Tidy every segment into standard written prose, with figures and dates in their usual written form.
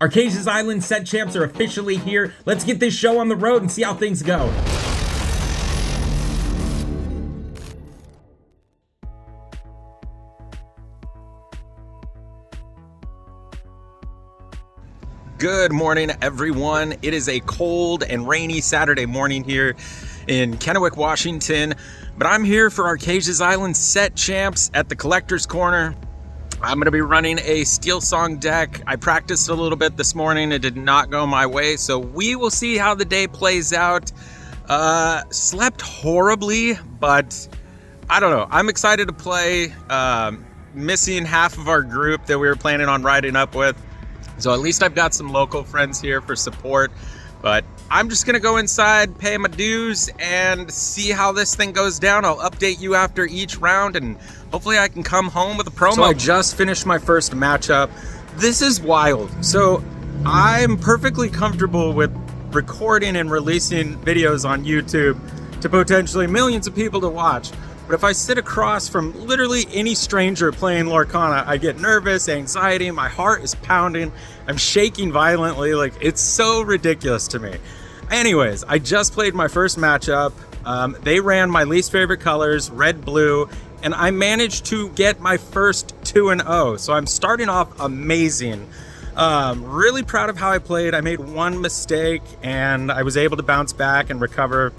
Archazia's Island set champs are officially here. Let's get this show on the road and see how things go. Good morning, everyone. It is a cold and rainy Saturday morning here in Kennewick, Washington, but I'm here for Archazia's Island set champs at the Collector's Corner. I'm going to be running a Steel Song deck. I practiced a little bit this morning. It did not go my way, so we will see how the day plays out. Slept horribly, but I don't know. I'm excited to play. Missing half of our group that we were planning on riding up with. So at least I've got some local friends here for support. But I'm just going to go inside, pay my dues, and see how this thing goes down. I'll update you after each round, and hopefully I can come home with a promo. So I just finished my first matchup. This is wild. So I'm perfectly comfortable with recording and releasing videos on YouTube to potentially millions of people to watch. But if I sit across from literally any stranger playing Lorcana, I get nervous, anxiety, my heart is pounding, I'm shaking violently, like it's so ridiculous to me. Anyways, I just played my first matchup. They ran my least favorite colors, red, blue, and I managed to get my first 2-0. So I'm starting off amazing. Really proud of how I played. I made one mistake and I was able to bounce back and recover.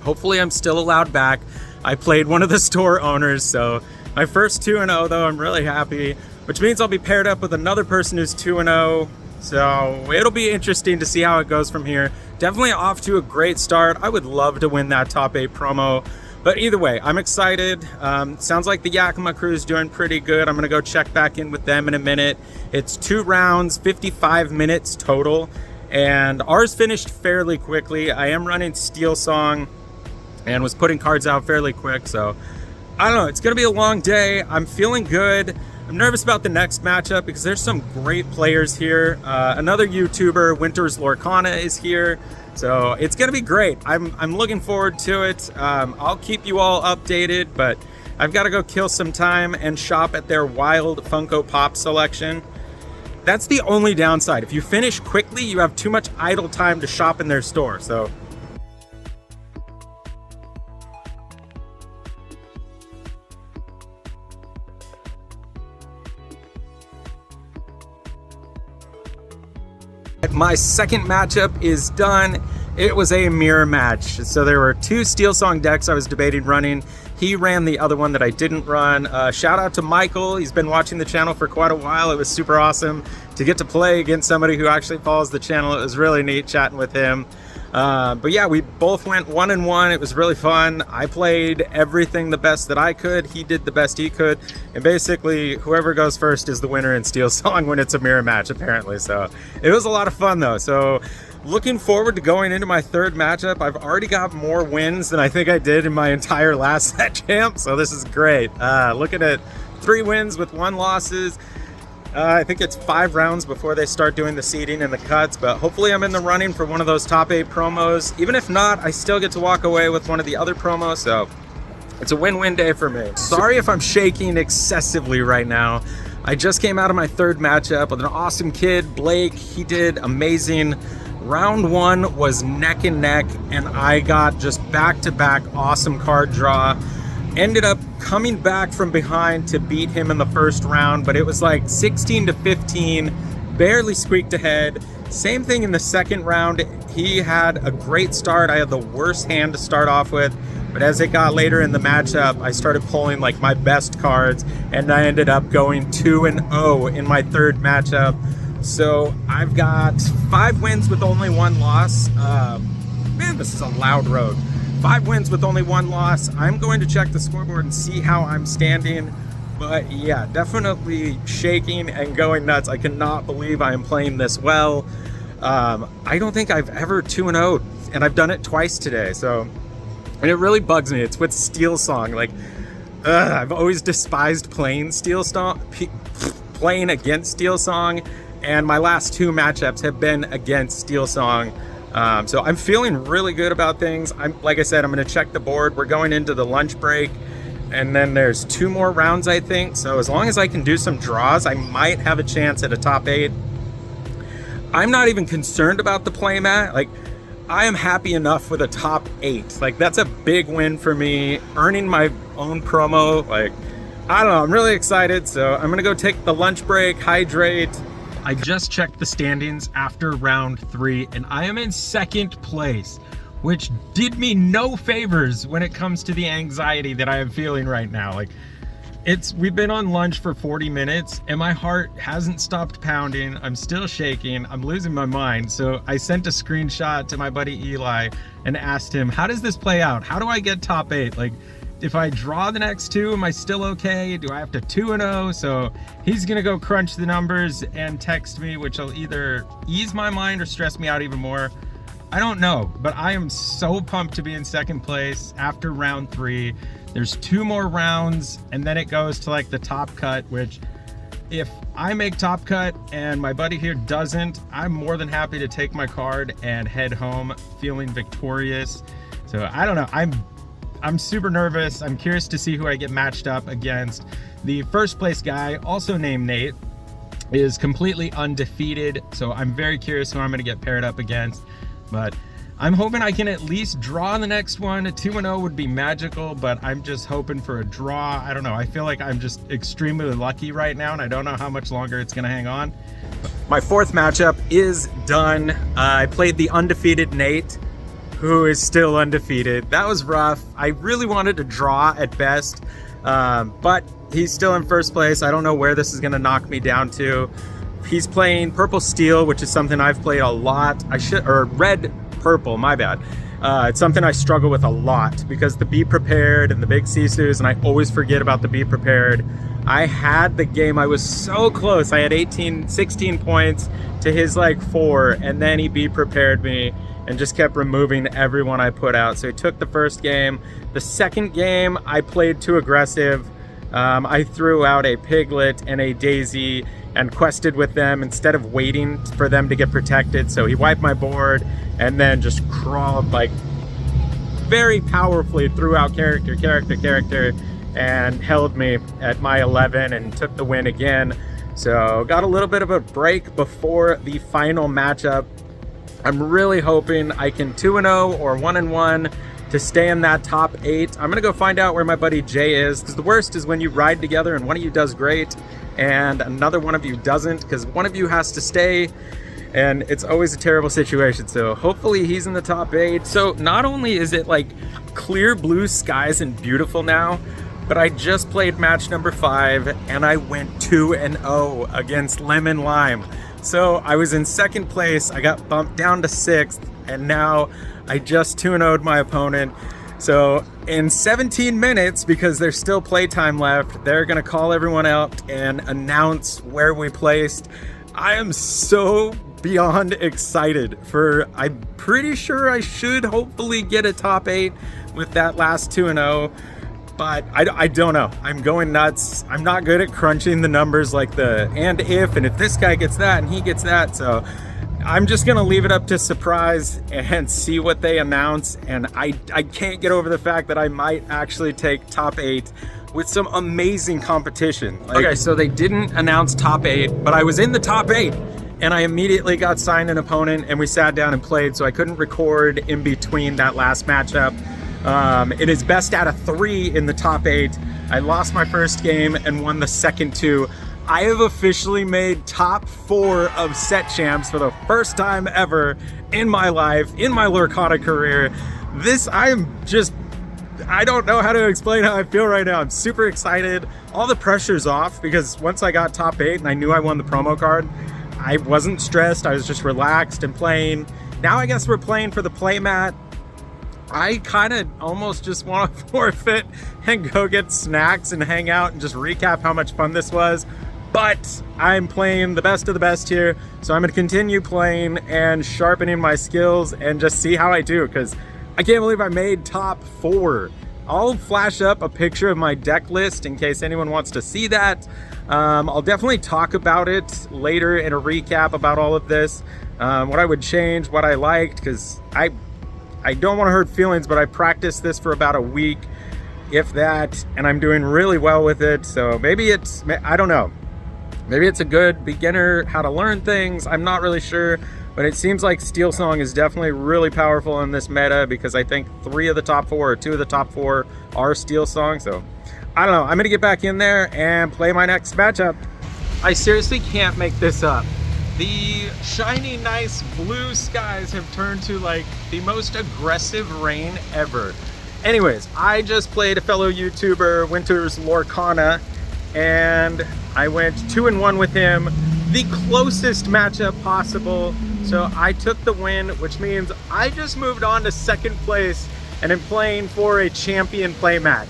Hopefully I'm still allowed back. I played one of the store owners, so my first 2-0 though, I'm really happy, which means I'll be paired up with another person who's 2-0, so it'll be interesting to see how it goes from here. Definitely off to a great start. I would love to win that top 8 promo, but either way, I'm excited. Sounds like the Yakima crew is doing pretty good. I'm gonna go check back in with them in a minute. It's 2 rounds, 55 minutes total, and ours finished fairly quickly. I am running Steel Song and was putting cards out fairly quick, so I don't know, it's gonna be a long day. I'm feeling good. I'm nervous about the next matchup because there's some great players here. Another YouTuber, Winter's Lorcana, is here, so it's gonna be great. I'm looking forward to it. I'll keep you all updated, but I've got to go kill some time and shop at their Wild Funko Pop selection. That's the only downside. If you finish quickly, you have too much idle time to shop in their store, so my second matchup is done. It was a mirror match. So there were 2 Steel Song decks I was debating running. He ran the other one that I didn't run. Shout out to Michael. He's been watching the channel for quite a while. It was super awesome to get to play against somebody who actually follows the channel. It was really neat chatting with him. But yeah, we both went 1-1. It was really fun. I played everything the best that I could. He did the best he could. And basically, whoever goes first is the winner in Steel Song when it's a mirror match, apparently. So it was a lot of fun, though. So looking forward to going into my third matchup. I've already got more wins than I think I did in my entire last set champ. So this is great. Looking at 3 wins with 1 losses. I think it's 5 rounds before they start doing the seeding and the cuts, but hopefully I'm in the running for one of those top 8 promos. Even if not, I still get to walk away with one of the other promos, so it's a win-win day for me. Sorry if I'm shaking excessively right now. I just came out of my third matchup with an awesome kid, Blake. He did amazing. Round 1 was neck and neck, and I got just back-to-back awesome card draw. Ended up coming back from behind to beat him in the first round, but it was like 16-15, barely squeaked ahead. Same thing in the second round. He had a great start. I had the worst hand to start off with, but as it got later in the matchup, I started pulling like my best cards, and I ended up going 2-0 in my third matchup. So I've got 5 wins with only 1 loss. Man, this is a loud road. 5 wins with only 1 loss. I'm going to check the scoreboard and see how I'm standing. But yeah, definitely shaking and going nuts. I cannot believe I am playing this well. I don't think I've ever 2-0'd, and I've done it twice today. So, and it really bugs me. It's with Steel Song. Like, I've always despised playing Steel Song, playing against Steel Song, and my last 2 matchups have been against Steel Song. So I'm feeling really good about things. Like I said, I'm going to check the board. We're going into the lunch break, and then there's 2 more rounds, I think. So as long as I can do some draws, I might have a chance at a top 8. I'm not even concerned about the playmat. Like, I am happy enough with a top 8. Like, that's a big win for me. Earning my own promo, like, I don't know, I'm really excited. So I'm gonna go take the lunch break, hydrate. I just checked the standings after round 3, and I am in 2nd place, which did me no favors when it comes to the anxiety that I am feeling right now. Like, we've been on lunch for 40 minutes and my heart hasn't stopped pounding. I'm still shaking. I'm losing my mind. So I sent a screenshot to my buddy Eli and asked him, how does this play out? How do I get top 8? Like, if I draw the next 2, am I still okay? Do I have to 2-0? So he's gonna go crunch the numbers and text me, which will either ease my mind or stress me out even more. I don't know, but I am so pumped to be in 2nd place after round 3. There's 2 more rounds and then it goes to like the top cut, which if I make top cut and my buddy here doesn't, I'm more than happy to take my card and head home feeling victorious. So I don't know, I'm super nervous. I'm curious to see who I get matched up against. The 1st place guy, also named Nate, is completely undefeated. So I'm very curious who I'm gonna get paired up against. But I'm hoping I can at least draw the next one. A 2-0 would be magical, but I'm just hoping for a draw. I don't know. I feel like I'm just extremely lucky right now, and I don't know how much longer it's gonna hang on. My 4th matchup is done. I played the undefeated Nate, who is still undefeated. That was rough. I really wanted to draw at best, but he's still in 1st place. I don't know where this is gonna knock me down to. He's playing purple steel, which is something I've played a lot. Or red purple, my bad. It's something I struggle with a lot because the be prepared and the big sisus, and I always forget about the be prepared. I had the game, I was so close. I had 16 points to his like 4, and then he be prepared me and just kept removing everyone I put out. So he took the 1st game. The 2nd game, I played too aggressive. I threw out a piglet and a daisy and quested with them instead of waiting for them to get protected. So he wiped my board and then just crawled like very powerfully threw out character, and held me at my 11 and took the win again. So got a little bit of a break before the final matchup. I'm really hoping I can 2-0 or 1-1 to stay in that top 8. I'm gonna go find out where my buddy Jay is, because the worst is when you ride together and one of you does great and another one of you doesn't, because one of you has to stay, and it's always a terrible situation. So hopefully he's in the top 8. So not only is it like clear blue skies and beautiful now, but I just played match number 5 and I went 2-0 against Lemon Lime. So I was in 2nd place, I got bumped down to 6th, and now I just 2-0'd my opponent. So in 17 minutes, because there's still playtime left, they're gonna call everyone out and announce where we placed. I am so beyond excited I'm pretty sure I should hopefully get a top 8 with that last 2-0. But I don't know. I'm going nuts. I'm not good at crunching the numbers like and if this guy gets that and he gets that. So I'm just gonna leave it up to surprise and see what they announce. And I can't get over the fact that I might actually take top 8 with some amazing competition. Okay, so they didn't announce top 8, but I was in the top 8. And I immediately got signed an opponent and we sat down and played, so I couldn't record in between that last matchup. It is best out of 3 in the top 8. I lost my 1st game and won the second 2. I have officially made top 4 of set champs for the first time ever in my life, in my Lorcana career. I don't know how to explain how I feel right now. I'm super excited. All the pressure's off because once I got top 8 and I knew I won the promo card, I wasn't stressed. I was just relaxed and playing. Now I guess we're playing for the playmat. I kind of almost just want to forfeit and go get snacks and hang out and just recap how much fun this was. But I'm playing the best of the best here, so I'm going to continue playing and sharpening my skills and just see how I do, because I can't believe I made top 4. I'll flash up a picture of my deck list in case anyone wants to see that. I'll definitely talk about it later in a recap about all of this, what I would change, what I liked, because I don't want to hurt feelings, but I practiced this for about a week, if that, and I'm doing really well with it. So maybe I don't know. Maybe it's a good beginner how to learn things. I'm not really sure, but it seems like Steel Song is definitely really powerful in this meta because I think 3 of the top 4 or 2 of the top 4 are Steel Song. So I don't know. I'm gonna get back in there and play my next matchup. I seriously can't make this up. The shiny, nice blue skies have turned to like the most aggressive rain ever. Anyways, I just played a fellow YouTuber, Winter's Lorcana, and I went 2-1 with him, the closest matchup possible. So I took the win, which means I just moved on to second place and am playing for a champion playmat.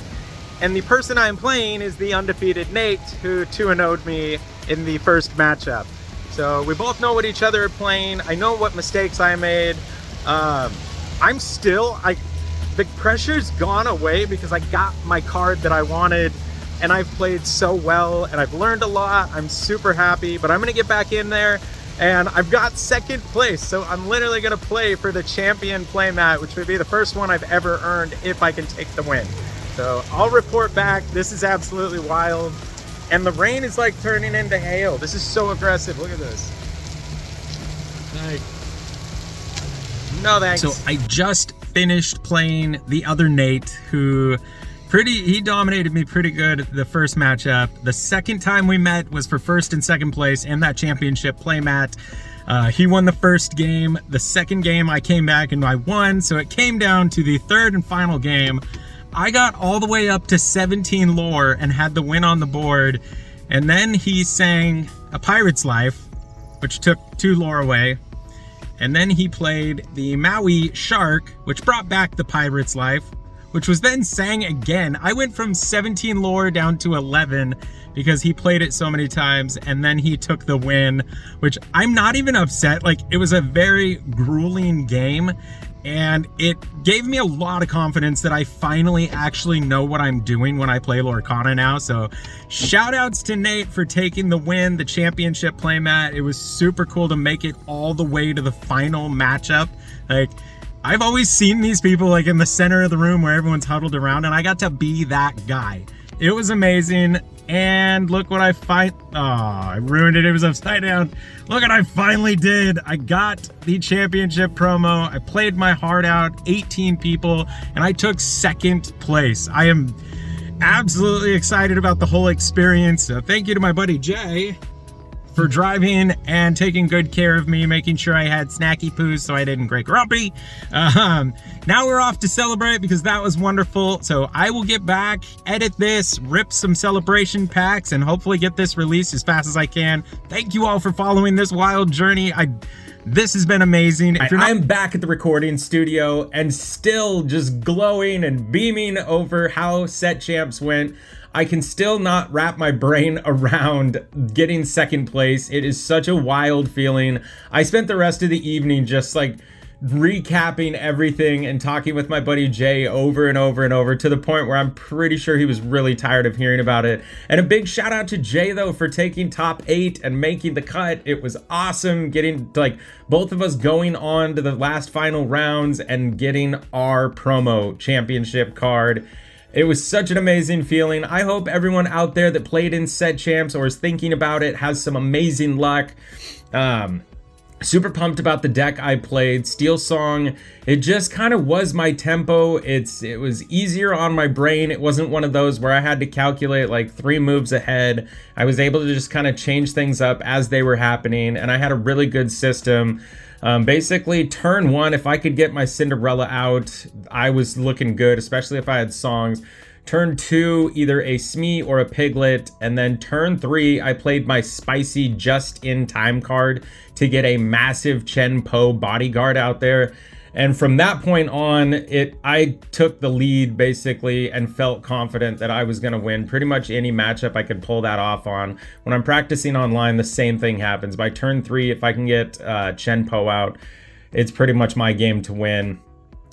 And the person I'm playing is the undefeated Nate, who 2-0'd me in the first matchup. So we both know what each other are playing. I know what mistakes I made. The pressure's gone away because I got my card that I wanted and I've played so well and I've learned a lot. I'm super happy, but I'm gonna get back in there and I've got second place. So I'm literally gonna play for the champion playmat, which would be the first one I've ever earned if I can take the win. So I'll report back. This is absolutely wild. And the rain is like turning into hail. This is so aggressive. Look at this. No thanks. So I just finished playing the other Nate, who he dominated me pretty good the first matchup. The second time we met was for first and second place in that championship playmat. He won the first game. The second game I came back and I won. So it came down to the third and final game. I got all the way up to 17 lore and had the win on the board. And then he sang A Pirate's Life, which took 2 lore away. And then he played the Maui Shark, which brought back the Pirate's Life, which was then sang again. I went from 17 lore down to 11 because he played it so many times, and then he took the win, which I'm not even upset. Like, it was a very grueling game, and it gave me a lot of confidence that I finally actually know what I'm doing when I play Lorcana now. So shout outs to Nate for taking the win, the championship playmat. It was super cool to make it all the way to the final matchup. Like, I've always seen these people like in the center of the room where everyone's huddled around, and I got to be that guy. It was amazing. And look what I ruined it. It was upside down. Look what I finally did. I got the championship promo. I played my heart out, 18 people, and I took second place. I am absolutely excited about the whole experience. So thank you to my buddy Jay for driving and taking good care of me, making sure I had snacky poos so I didn't get grumpy. Now we're off to celebrate because that was wonderful. So I will get back, edit this, rip some celebration packs, and hopefully get this released as fast as I can. Thank you all for following this wild journey. This has been amazing. I'm back at the recording studio and still just glowing and beaming over how set champs went. I can still not wrap my brain around getting second place. It is such a wild feeling. I spent the rest of the evening just like recapping everything and talking with my buddy Jay over and over and over, to the point where I'm pretty sure he was really tired of hearing about it. And a big shout out to Jay though for taking top 8 and making the cut. It was awesome getting like both of us going on to the last final rounds and getting our promo championship card. It was such an amazing feeling. I hope everyone out there that played in set champs or is thinking about it has some amazing luck. Super pumped about the deck I played. Steel Song, it just kind of was my tempo. It was easier on my brain. It wasn't one of those where I had to calculate like 3 moves ahead. I was able to just kind of change things up as they were happening, and I had a really good system. Basically, turn 1, if I could get my Cinderella out, I was looking good, especially if I had songs. Turn 2, either a Smee or a Piglet. And then turn 3, I played my spicy just-in-time card to get a massive Chen Po bodyguard out there. And from that point on, I took the lead basically and felt confident that I was going to win pretty much any matchup I could pull that off on. When I'm practicing online, the same thing happens. By turn 3, if I can get Chen Po out, it's pretty much my game to win.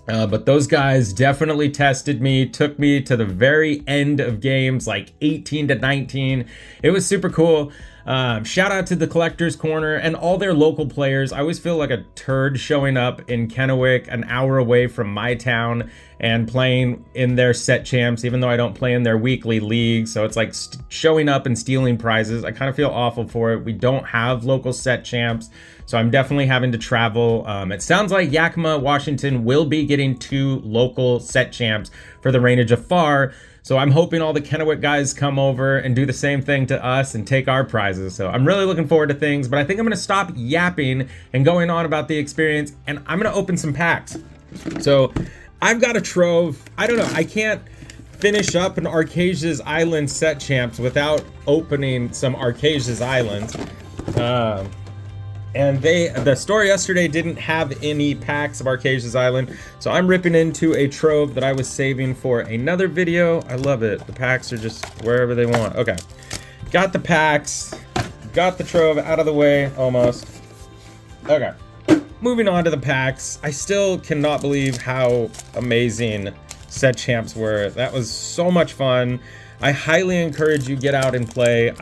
But those guys definitely tested me, took me to the very end of games, like 18 to 19. It was super cool. Shout out to the Collector's Corner and all their local players. I always feel like a turd showing up in Kennewick, an hour away from my town, and playing in their set champs, even though I don't play in their weekly league. So it's like showing up and stealing prizes. I kind of feel awful for it. We don't have local set champs, so I'm definitely having to travel. It sounds like Yakima, Washington will be getting 2 local set champs for the Reign of Jafar. So I'm hoping all the Kennewick guys come over and do the same thing to us and take our prizes. So I'm really looking forward to things, but I think I'm going to stop yapping and going on about the experience, and I'm going to open some packs. So I've got a Trove. I don't know. I can't finish up an Archazia's Island set champs without opening some Archazia's Islands. And the store yesterday didn't have any packs of Archazia's Island, so I'm ripping into a Trove that I was saving for another video. I love it. The packs are just wherever they want. Okay, got the packs, got the Trove out of the way almost. Okay, moving on to the packs. I still cannot believe how amazing set champs were. That was so much fun. I highly encourage you get out and play.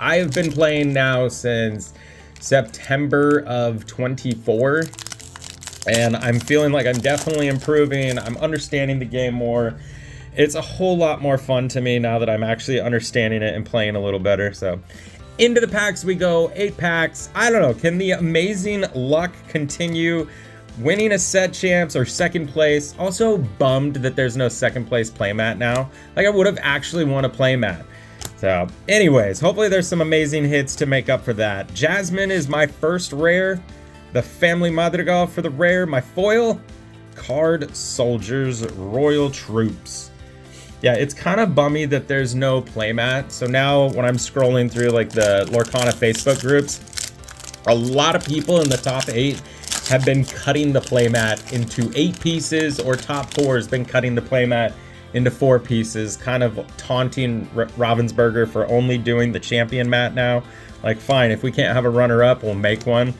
I have been playing now since September of 24, and I'm feeling like I'm definitely improving. I'm understanding the game more. It's a whole lot more fun to me now that I'm actually understanding it and playing a little better. So into the packs we go. 8 packs. I don't know, can the amazing luck continue? Winning a set champs or second place. Also bummed that there's no second place playmat now. Like, I would have actually won a playmat. So anyways, hopefully there's some amazing hits to make up for that. Jasmine is my first rare. The Family Madrigal for the rare. My foil, Card Soldiers Royal Troops. Yeah, it's kind of bummy that there's no playmat. So now when I'm scrolling through like the Lorcana Facebook groups, a lot of people in the top 8 have been cutting the playmat into 8 pieces, or top 4 has been cutting the playmat into 4 pieces, kind of taunting Ravensburger for only doing the champion mat now. Like, fine, if we can't have a runner-up, we'll make one.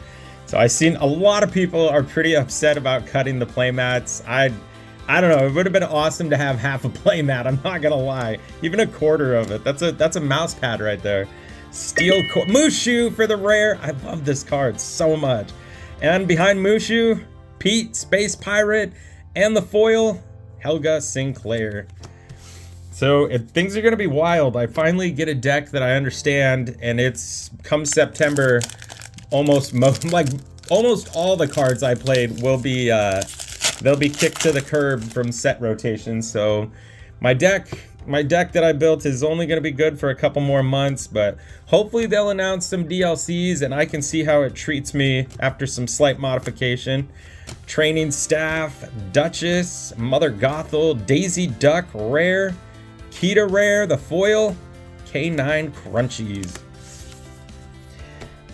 So I've seen a lot of people are pretty upset about cutting the playmats. I don't know, it would have been awesome to have half a playmat, I'm not gonna lie. Even a quarter of it. That's a mouse pad right there. Steel Mushu for the rare. I love this card so much. And behind Mushu, Pete, Space Pirate, and the foil, Helga Sinclair. So things are going to be wild. I finally get a deck that I understand, and it's come September, almost all the cards I played will be they'll be kicked to the curb from set rotation. So my deck that I built is only going to be good for a couple more months, but hopefully they'll announce some DLCs and I can see how it treats me after some slight modification. Training Staff, Duchess, Mother Gothel, Daisy Duck rare, Kita rare, the foil, K9 Crunchies.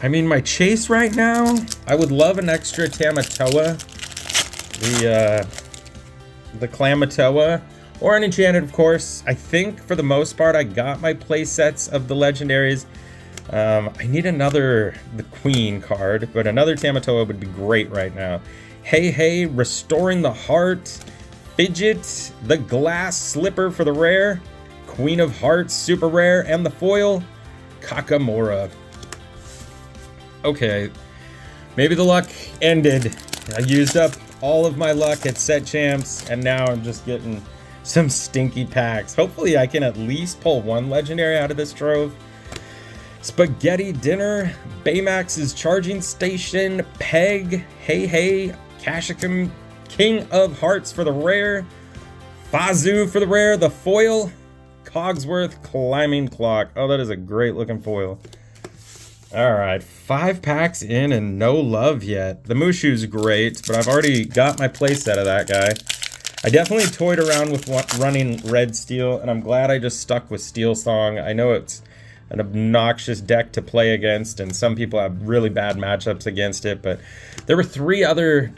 I mean, my chase right now, I would love an extra Tamatoa, the Clamatoa, or an enchanted, of course. I think for the most part I got my play sets of the legendaries. I need the Queen card, but another Tamatoa would be great right now. Hey Hey, Restoring the Heart, Fidget, the Glass Slipper for the rare, Queen of Hearts super rare, and the foil, Kakamora. Okay, maybe the luck ended. I used up all of my luck at set champs, and now I'm just getting some stinky packs. Hopefully I can at least pull one legendary out of this Trove. Spaghetti Dinner, Baymax's Charging Station, Peg, Hey Hey, Kashyyyk, King of Hearts for the rare, Fazu for the rare, the foil, Cogsworth Climbing Clock. Oh, that is a great looking foil. All right, 5 packs in and no love yet. The Mushu's great, but I've already got my playset of that guy. I definitely toyed around with running Red Steel, and I'm glad I just stuck with Steel Song. I know it's an obnoxious deck to play against, and some people have really bad matchups against it, but there were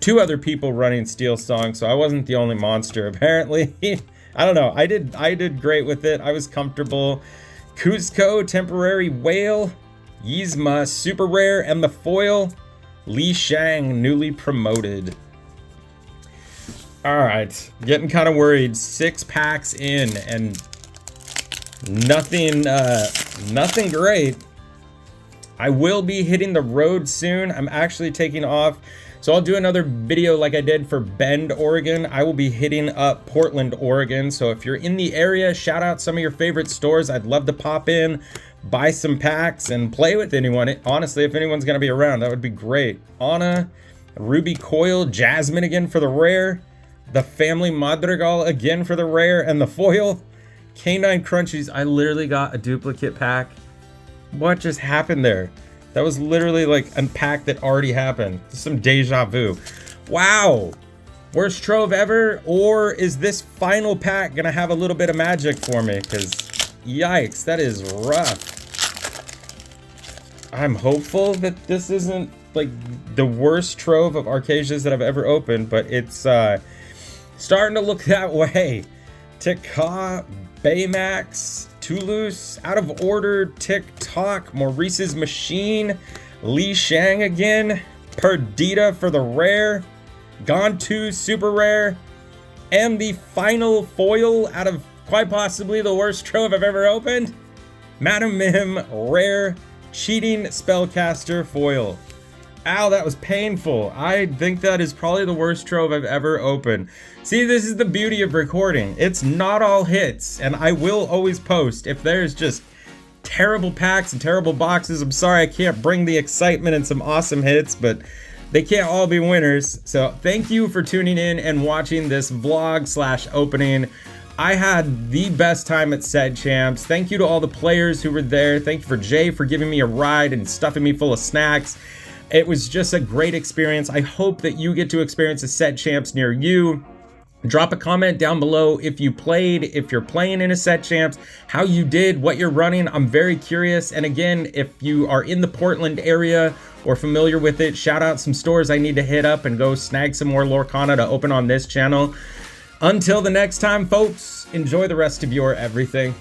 two other people running Steel Song, so I wasn't the only monster apparently. I don't know, I did great with it. I was comfortable. Kuzco Temporary Whale, Yzma super rare, and the foil, Li Shang newly promoted. All right, getting kind of worried. 6 packs in and nothing great. I will be hitting the road soon. I'm actually taking off. So I'll do another video like I did for Bend, Oregon. I will be hitting up Portland, Oregon. So if you're in the area, shout out some of your favorite stores. I'd love to pop in, buy some packs, and play with anyone. Honestly, if anyone's gonna be around, that would be great. Anna, Ruby Coil, Jasmine again for the rare, the Family Madrigal again for the rare, and the foil. Canine Crunchies, I literally got a duplicate pack. What just happened there? That was literally like a pack that already happened. Some deja vu. Wow. Worst Trove ever? Or is this final pack gonna have a little bit of magic for me? Because yikes, that is rough. I'm hopeful that this isn't like the worst Trove of Archasias that I've ever opened, but it's starting to look that way. Tikka, Baymax, Toulouse, Out of Order, TikTok, Maurice's Machine, Li Shang again, Perdita for the rare, Gontu super rare, and the final foil out of quite possibly the worst Trove I've ever opened, Madam Mim rare cheating spellcaster foil. Ow, that was painful. I think that is probably the worst Trove I've ever opened. See, this is the beauty of recording. It's not all hits, and I will always post. If there's just terrible packs and terrible boxes, I'm sorry I can't bring the excitement and some awesome hits, but they can't all be winners. So thank you for tuning in and watching this vlog / opening. I had the best time at Set Champs. Thank you to all the players who were there. Thank you for Jay for giving me a ride and stuffing me full of snacks. It was just a great experience. I hope that you get to experience a Set Champs near you. Drop a comment down below if you played, if you're playing in a Set Champs, how you did, what you're running. I'm very curious. And again, if you are in the Portland area or familiar with it, shout out some stores I need to hit up and go snag some more Lorcana to open on this channel. Until the next time, folks, enjoy the rest of your everything.